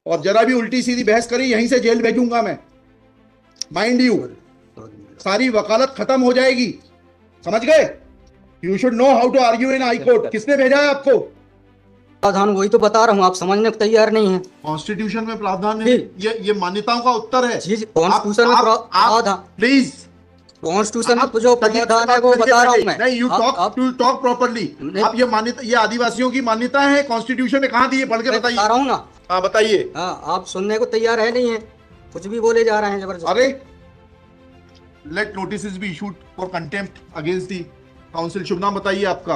और जरा भी उल्टी सीधी बहस करी यहीं से जेल भेजूंगा मैं, माइंड यू। सारी वकालत खत्म हो जाएगी, समझ गए? You should know how to argue in high court. किसने भेजा है आपको? प्रावधान वही तो बता रहा हूँ, आप समझने को तैयार नहीं है। कॉन्स्टिट्यूशन में प्रावधान है, ये मान्यताओं का उत्तर है। कॉन्स्टिट्यूशन में प्रावधान, प्लीज कॉन्स्टिट्यूशन में जो प्रावधान है वो बता रहा हूँ मैं। नहीं, यू टॉक प्रॉपर्ली। आप ये मान्यता, ये आदिवासियों की मान्यता है, कॉन्स्टिट्यूशन में कहाँ दी है? पढ़ के बताइए। बता रहा हूँ ना। हाँ बताइए। हाँ, आप सुनने को तैयार है नहीं है, कुछ भी बोले जा रहे हैं जबरदस्त। अरे let notice be issued for contempt against the council. शुभ नाम बताइए आपका।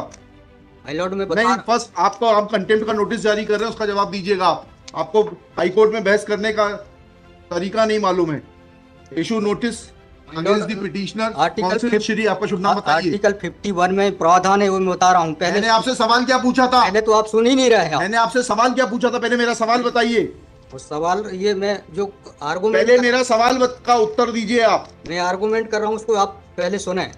हाई लॉर्ड में नहीं, फर्स्ट आपको, आप कंटेम्प्ट का नोटिस जारी कर रहे हैं, उसका जवाब दीजिएगा आप। आपको हाई कोर्ट में बहस करने का तरीका नहीं मालूम है। Issue notice against the petitioner. Council Shri, आपका शुभ नाम बताइए। आर्टिकल 51 में प्रावधान है, वो मैं बता रहा हूँ। मैंने आपसे सवाल क्या पूछा था? पहले तो आप सुन ही नहीं रहे। मैंने आपसे सवाल क्या पूछा था? पहले मेरा सवाल बताइए। उस सवाल, ये मैं जो आर्गुमेंट, पहले मेरा सवाल का उत्तर दीजिए आप। मैं आर्गुमेंट कर रहा हूँ, उसको आप पहले सुने।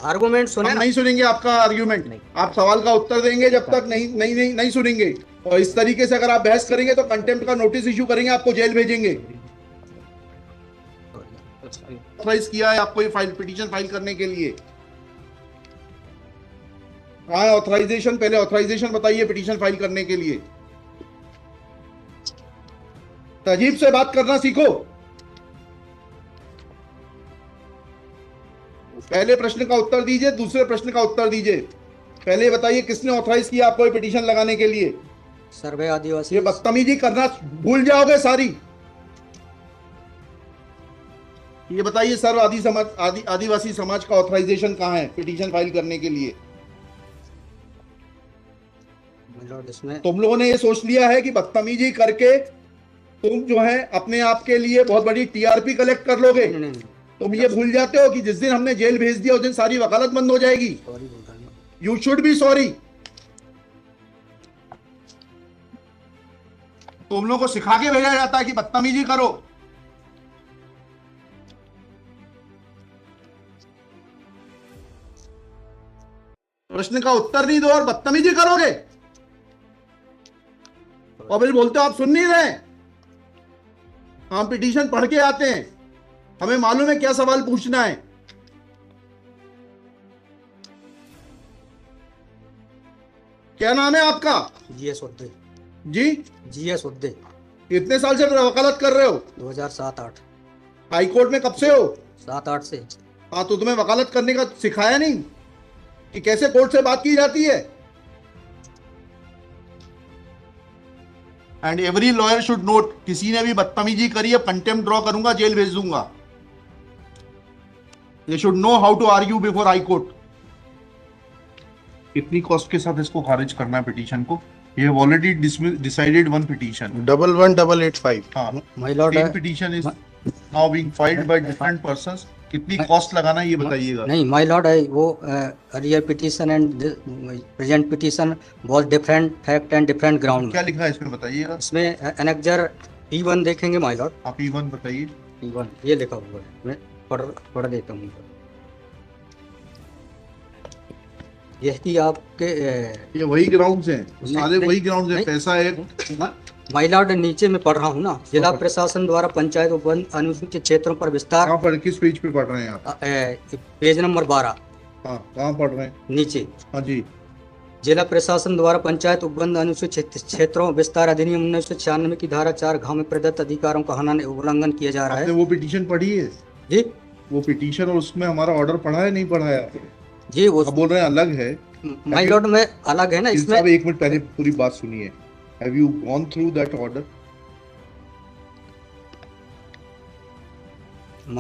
आर्गुमेंट सुने। हम नहीं सुनेंगे आपका आर्ग्यूमेंट। आप सवाल का उत्तर देंगे जब तक नहीं सुनेंगे। और इस तरीके से अगर आप बहस करेंगे तो कंटेम्प्ट का नोटिस इशू करेंगे, आपको जेल भेजेंगे। ऑथराइज किया है आपको ये पिटीशन फाइल करने के लिए? कहाँ है ऑथराइजेशन? पहले ऑथराइजेशन बताइए पिटीशन फाइल करने के लिए। तहजीब से बात करना सीखो। पहले प्रश्न का उत्तर दीजिए, दूसरे प्रश्न का उत्तर दीजिए। पहले बताइए किसने ऑथराइज किया आपको ये पिटीशन लगाने के लिए? सर्वे आदिवासी। ये बदतमीजी करना भूल जाओगे सारी। ये बताइए सर्व आदिवासी समाज का ऑथराइजेशन कहाँ है पिटीशन फाइल करने के लिए? तुम लोगों ने ये सोच लिया है कि बदतमीजी करके तुम जो है अपने आप के लिए बहुत बड़ी टीआरपी कलेक्ट कर लोगे। तुम ये भूल जाते हो कि जिस दिन हमने जेल भेज दिया उस दिन सारी वकालत बंद हो जाएगी। You should be sorry. तुम लोगों को सिखा के भेजा जाता है कि बदतमीजी करो। प्रश्न का उत्तर नहीं दो और बदतमीजी करोगे, और फिर बोलते हो आप सुन नहीं रहे। हम पिटीशन पढ़ के आते हैं, हमें मालूम है क्या सवाल पूछना है। क्या नाम है आपका? जीएस उद्दे। जी, जीएस उद्दे। कितने साल से वकालत कर रहे हो? 2007-8। हाई कोर्ट में कब से हो? 7-8 से। हाँ, तो तुम्हें वकालत करने का सिखाया नहीं कि कैसे कोर्ट से बात की जाती है? And every lawyer should note, किसी ने भी बदतमीजी करी है कंटेम्प्ट ड्रॉ करूंगा, जेल भेज दूंगा। They should know how to argue before high court. कितनी कॉस्ट के साथ इसको खारिज करना है पिटीशन को? We have already decided one petition 11185। हाँ, my lord, same petition is now being filed by different persons. कितनी कॉस्ट लगाना है ये बताइएगा। नहीं माय लॉर्ड, वो earlier petition and present petition बहुत different fact and different ground. क्या लिखा है इसमें बताइएगा। इसमें एनेक्जर P1 देखेंगे माय लॉर्ड। आप P1 बताइए। P1 ये लिखा हुआ है, मैं पढ़ देता हूँ। यह कि आपके ये वही ग्राउंड्स हैं, सारे वही ग्राउंड्स हैं। पैसा है माय लॉर्ड, नीचे में पढ़ रहा हूँ ना। जिला प्रशासन द्वारा पंचायत उपवन अनुसूचित क्षेत्रों पर विस्तार। कहाँ पर, किस पेज पे पढ़ रहे हैं आप? Page number 12। हाँ, कहाँ पढ़ रहे हैं? नीचे। हाँ जी। जिला प्रशासन द्वारा पंचायत उपबंध अनुसूचित क्षेत्रों विस्तार अधिनियम 1996 की धारा 4 में प्रदत्त अधिकारों का उल्लंघन किया जा रहा है। आपने वो पिटीशन पढ़ी है? जी, वो पिटीशन और उसमें हमारा ऑर्डर पढ़ा है नहीं पढ़ाया? जी, वो बोल रहे हैं अलग है। माय लॉर्ड में अलग है ना इसमें। एक मिनट पहले पूरी बात सुनिए। Have you gone through that order?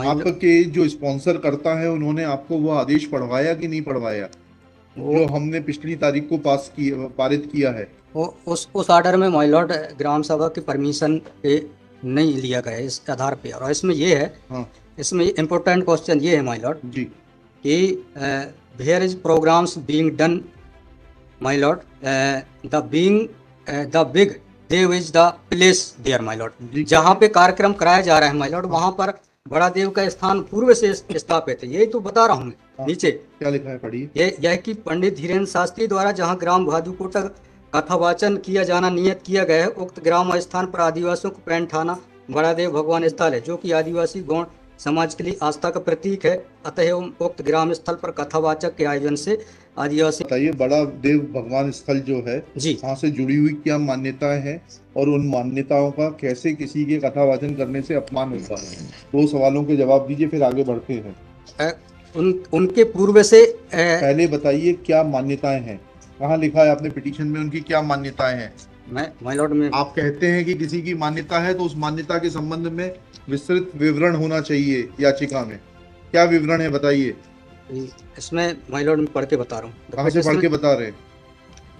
आपके जो स्पॉन्सर करता है उन्होंने आपको वो आदेश पढ़वाया कि नहीं पढ़वाया जो हमने पिछली तारीख को पारित किया है? उस ऑर्डर में माय लॉर्ड ग्राम सभा की परमिशन पे नहीं लिया गया इस आधार पे। और इसमें ये है, हाँ, इसमें इम्पोर्टेंट क्वेश्चन ये है माय लॉर्ड जी कि there is programs being done my lord, the big Dev is the place there my lord. जहाँ पे कार्यक्रम कराया जा रहा है माय लॉर्ड, वहाँ पर बड़ा देव का स्थान पूर्व से स्थापित है। यही तो बता रहा हूँ। नीचे क्या लिखा है पढ़िए। यह कि पंडित धीरेन्द्र शास्त्री द्वारा जहाँ ग्राम भादुकोटा कथावाचन किया जाना नियत किया गया है। उक्त ग्राम स्थान पर आदिवासियों को पैंठाना बड़ादेव भगवान स्थल है, जो कि आदिवासी गौड़ समाज के लिए आस्था का प्रतीक है। अतः उक्त ग्राम स्थल पर कथावाचक के आयोजन से आदिवासी। बताइए, बड़ा देव भगवान स्थल जो है जी, वहाँ से जुड़ी हुई क्या मान्यताएं हैं और उन मान्यताओं का कैसे किसी के कथावाचन करने से अपमान होता है? दो सवालों के जवाब दीजिए, फिर आगे बढ़ते हैं। उनके पूर्व से पहले बताइए क्या मान्यताएं हैं, कहाँ लिखा है आपने पिटीशन में उनकी क्या मान्यताएं हैं? माय लॉर्ड में आप कहते हैं कि किसी की मान्यता है तो उस मान्यता के संबंध में विस्तृत विवरण होना चाहिए याचिका में। क्या विवरण है बताइए। इसमें माय लॉर्ड में पढ़ के बता रहा हूँ। कहाँ से पढ़ के बता रहे हैं?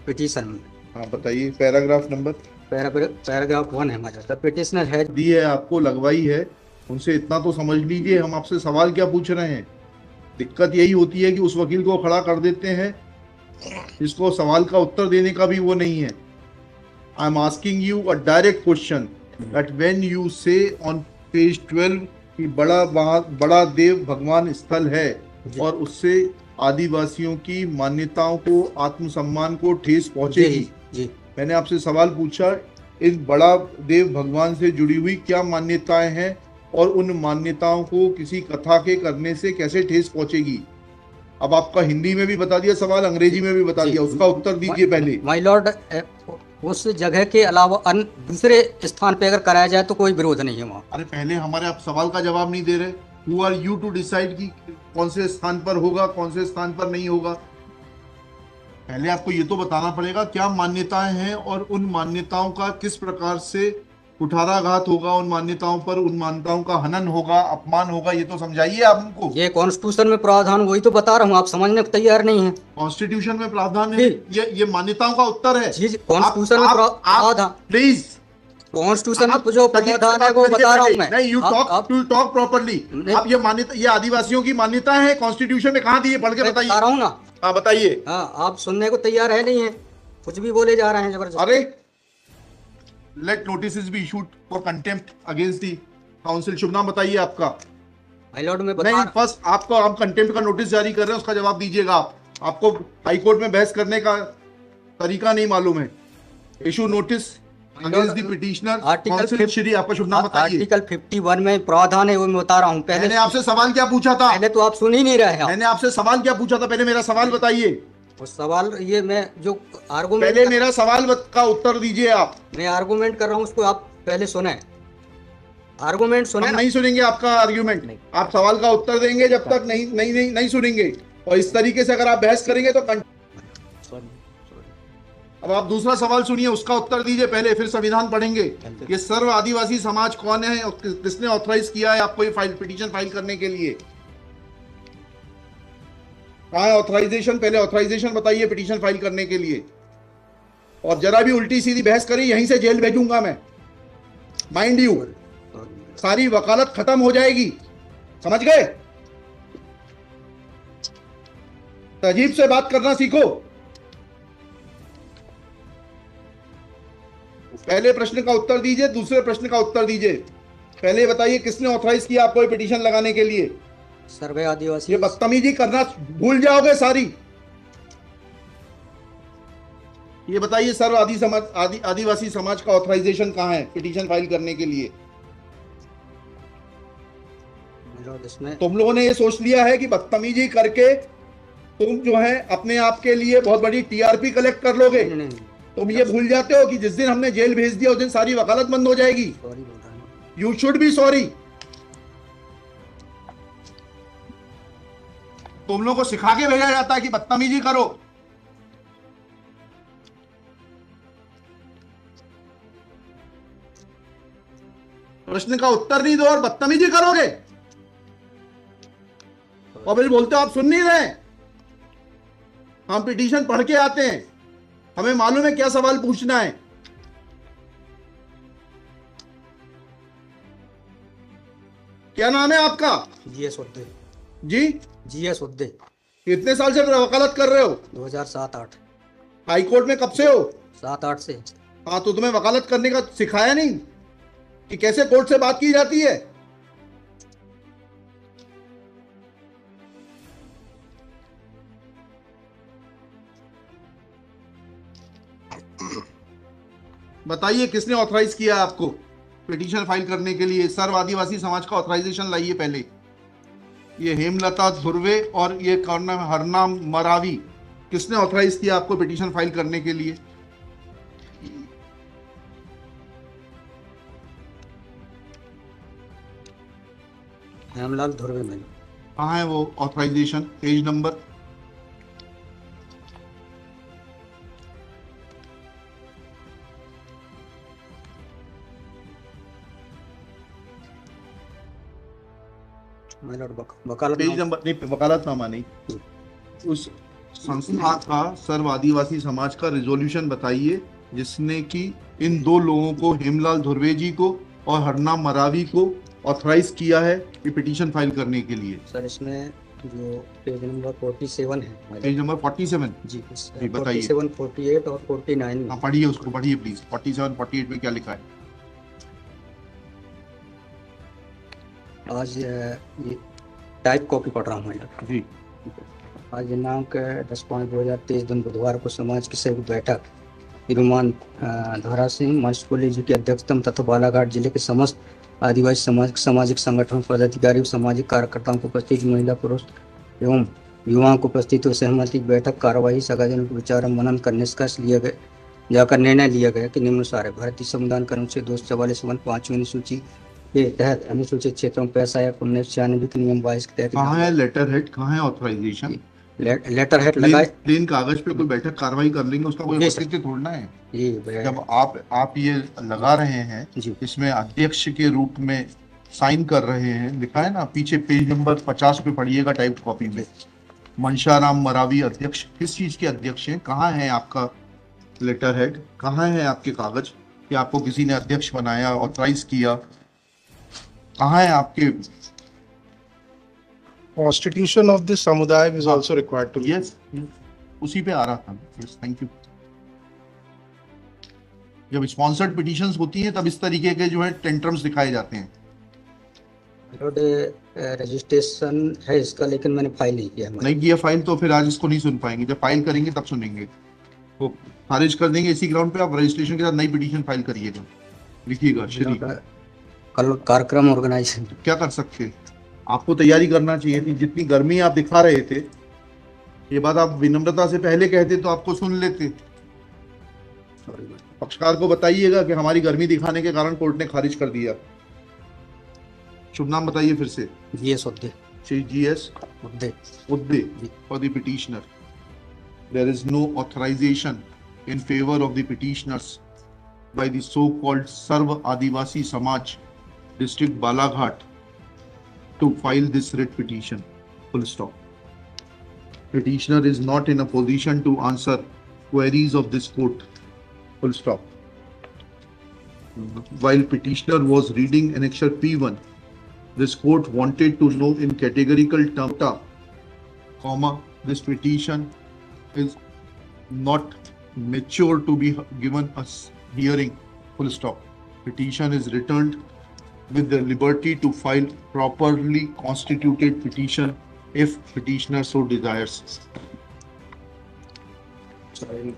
पिटीशन में। हाँ बताइए, पैराग्राफ नंबर। पैराग्राफ 1 है हमारा। द पिटिशनर है दी है आपको, लगवाई है, उनसे इतना तो समझ लीजिए हम आपसे सवाल क्या पूछ रहे हैं। दिक्कत यही होती है कि उस वकील को खड़ा कर देते हैं जिसको सवाल का उत्तर देने का भी वो नहीं है। I am asking you a direct question that when you से ऑन पेज 12 कि बड़ा देव भगवान स्थल है और उससे आदिवासियों की मान्यताओं को, आत्मसम्मान को ठेस पहुंचेगी। जी। मैंने आपसे सवाल पूछा, इस बड़ा देव भगवान से जुड़ी हुई क्या मान्यताएं हैं और उन मान्यताओं को किसी कथा के करने से कैसे ठेस पहुंचेगी। अब आपका हिंदी में भी बता दिया सवाल, अंग्रेजी में भी बता दिया, उसका उत्तर दीजिए पहले। माय लॉर्ड, उस जगह के अलावा अन्य दूसरे स्थान पे अगर कराया जाए तो कोई विरोध नहीं है वहाँ। अरे पहले हमारे आप सवाल का जवाब नहीं दे रहे। Who are you to decide कि कौन से स्थान पर होगा, कौन से स्थान पर नहीं होगा। पहले आपको ये तो बताना पड़ेगा क्या मान्यताएं हैं और उन मान्यताओं का किस प्रकार से कुठाराघात होगा, उन मान्यताओं पर, उन मान्यताओं का हनन होगा, अपमान होगा, ये तो समझाइए आप हमको। ये कॉन्स्टिट्यूशन में प्रावधान, वही तो बता रहा हूँ, आप समझने को तैयार नहीं है। कॉन्स्टिट्यूशन में प्रावधान है, ये मान्यताओं का उत्तर है। जी, कॉन्स्टिट्यूशन में प्रावधान, प्लीज कॉन्स्टिट्यूशन में जो प्रावधान है वो बता रहा हूँ मैं। नहीं, यू टॉक प्रॉपर्ली। आप ये मान्यता, ये आदिवासियों की मान्यता है, कॉन्स्टिट्यूशन में कहाँ दी है, पढ़ के बताइए। बता रहा हूँ ना। हाँ बताइए। हाँ, आप सुनने को तैयार है नहीं है, कुछ भी बोले जा रहे हैं जबरदस्त। अरे let notice be issued for contempt against the council. शुभ नाम बताइए आपका। माय लॉर्ड में नहीं, फर्स्ट आपको, आप कंटेम्प्ट का नोटिस जारी कर रहे हैं, उसका जवाब दीजिएगा आप। आपको हाईकोर्ट में बहस करने का तरीका नहीं मालूम है। Issue notice against the petitioner council. Shri, आपका शुभ नाम बताइए। आर्टिकल 51 में प्रावधान है, वो मैं बता रहा हूँ। पहले मैंने आपसे सवाल क्या पूछा था? पहले तो आप सुन ही नहीं रहे हैं। मैंने आपसे सवाल क्या पूछा था? पहले मेरा सवाल बताइए। उस सवाल, ये मैं जो आर्गुमेंट, पहले मेरा सवाल का उत्तर दीजिए आप। मैं आर्गुमेंट कर रहा हूँ, उसको आप पहले सुने। आर्गुमेंट सुने। हम नहीं सुनेंगे आपका आर्ग्यूमेंट। आप सवाल का उत्तर देंगे जब तक नहीं सुनेंगे। और इस तरीके से अगर आप बहस करेंगे तो अब आप दूसरा सवाल सुनिए, उसका उत्तर दीजिए पहले, फिर संविधान पढ़ेंगे। ये सर्व आदिवासी समाज कौन है और किसने ऑथराइज किया है आपको ये पिटीशन फाइल करने के लिए? कहाँ है ऑथराइजेशन? पहले ऑथराइजेशन बताइए पिटीशन फाइल करने के लिए। और जरा भी उल्टी सीधी बहस करी, यहीं से जेल भेजूंगा मैं, माइंड यू। सारी वकालत खत्म हो जाएगी, समझ गए? तहजीब से बात करना सीखो। पहले प्रश्न का उत्तर दीजिए, दूसरे प्रश्न का उत्तर दीजिए। पहले बताइए किसने ऑथराइज किया आपको पिटीशन लगाने के लिए? सर्वे आदिवासी। ये बदतमीजी करना भूल जाओगे सारी। ये बताइए सर्व आदिवासी समाज का ऑथराइजेशन कहाँ है पिटीशन फाइल करने के लिए? तुम लोगों ने ये सोच लिया है कि बदतमीजी करके तुम जो है अपने आप के लिए बहुत बड़ी टीआरपी कलेक्ट कर लोगे। तुम ये भूल जाते हो कि जिस दिन हमने जेल भेज दिया उस दिन सारी वकालत बंद हो जाएगी। You should be sorry. तुम लोगों को सिखा के भेजा जाता है कि बदतमीजी करो। प्रश्न का उत्तर नहीं दो और बदतमीजी करोगे और फिर बोलते हो आप सुन नहीं रहे। हम पिटीशन पढ़ के आते हैं, हमें मालूम है क्या सवाल पूछना है। क्या नाम है आपका? जीएस उद्दे। जी, जीएस उद्दे। कितने साल से वकालत कर रहे हो? 2007-8। हाई कोर्ट में कब से हो? 7-8 से। हाँ, तो तुम्हें वकालत करने का सिखाया नहीं कि कैसे कोर्ट से बात की जाती है? बताइए किसने ऑथराइज किया आपको पिटीशन फाइल करने के लिए? सर्व आदिवासी समाज का ऑथराइजेशन लाइए पहले। ये हेमलता धुर्वे और ये कौन नाम, हरनाम मरावी, किसने ऑथराइज किया आपको पिटीशन फाइल करने के लिए? हेमलाल धुर्वे में। कहाँ है वो authorization? Page number? My lord वकालत पेज नंबर नहीं, वकालतनामा नहीं, उस संस्था का सर्व आदिवासी समाज का रिजोल्यूशन बताइए जिसने कि इन दो लोगों को, हेमलाल धुर्वे जी को और हरनाम मरावी को, ऑथराइज किया है ये पिटीशन फाइल करने के लिए। सर इसमें जो पेज नंबर 47 है, पेज नंबर 47 जी बताइए। 47, 48 और 49 में। हाँ पढ़िए, उसको पढ़िए प्लीज। 47, 48 में क्या लिखा है? आज ये टाइप कॉपी पढ़ रहा हूँ मैं जी। आज दिनांक 10/5/2023 दिन बुधवार को समाज की संयुक्त बैठक तिरुमान धारा सिंह मास्कोली जी की अध्यक्षता में तथा बालाघाट जिले के समस्त आदिवासी समाज सामाजिक संगठन पदाधिकारी सामाजिक कार्यकर्ताओं को उपस्थित महिला पुरुष एवं युवाओं को उपस्थित हुए सहमति बैठक कार्यवाही सगाजन को विचार मनन कर निष्कर्ष लिया गया जाकर निर्णय लिया गया कि निम्नानुसार है। भारतीय संविधान के अनुच्छेद 244 5वीं अनुसूची के तहत अनुसूचित क्षेत्रों में पैसा या 1996 के नियम 22 के तहत कहाँ है लेटर हेड, कहाँ है ऑथराइजेशन? लेटर हेड लगाए प्लेन कागज पे कोई बैठक कार्रवाई कर लेंगे, उसका कोई औचित्य थोड़ना है। जब आप ये लगा रहे हैं, इसमें अध्यक्ष के रूप में साइन कर रहे हैं, लिखा है ना पीछे, पेज नंबर 50 पे पढ़िएगा टाइप कॉपी में। मनशाराम मरावी अध्यक्ष, किस चीज के अध्यक्ष हैं? कहाँ है आपका लेटर हेड? कहाँ है आपके कागज कि आपको किसी ने अध्यक्ष बनाया, ऑथराइज किया? कहाँ है आपके? Constitution of this samudaya is also required to. Yes, उसी पे आ रहा था। Yes, thank you. जब स्पॉन्सर्ड पिटीशंस होती हैं तब इस तरीके के जो है टेंट्रम्स दिखाए जाते हैं। रजिस्ट्रेशन है इसका, लेकिन मैंने फाइल नहीं किया। नहीं किया फाइल तो फिर आज इसको नहीं सुन पाएंगे। जब फाइल करेंगे तब सुनेंगे, तो खारिज कर देंगे। इसी ग्राउंड पे आप रजिस्ट्रेशन के साथ नई पिटीशन फाइल करिएगा, लिखिएगा। श्री कल कार्यक्रम ऑर्गेनाइजेशन क्या कर सकते हैं? आपको तैयारी करना चाहिए थी। जितनी गर्मी आप दिखा रहे थे, ये बात आप विनम्रता से पहले कहते तो आपको सुन लेते। पक्षकार को बताइएगा कि हमारी गर्मी दिखाने के कारण कोर्ट ने खारिज कर दिया। शुभ नाम बताइए फिर से। GS Udde. Shri GS Udde for the petitioner. There is no authorisation in favour of the petitioners by the so-called Sarv Adivasi Samaj, District Balaghat, to file this writ petition. Full stop. Petitioner is not in a position to answer queries of this court. Full stop. While petitioner was reading annexure P1, this court wanted to know in categorical terms, comma, this petition is not mature to be given us hearing, full stop. Petition is returned with the liberty to file properly constituted petition if petitioner so desires. Sorry.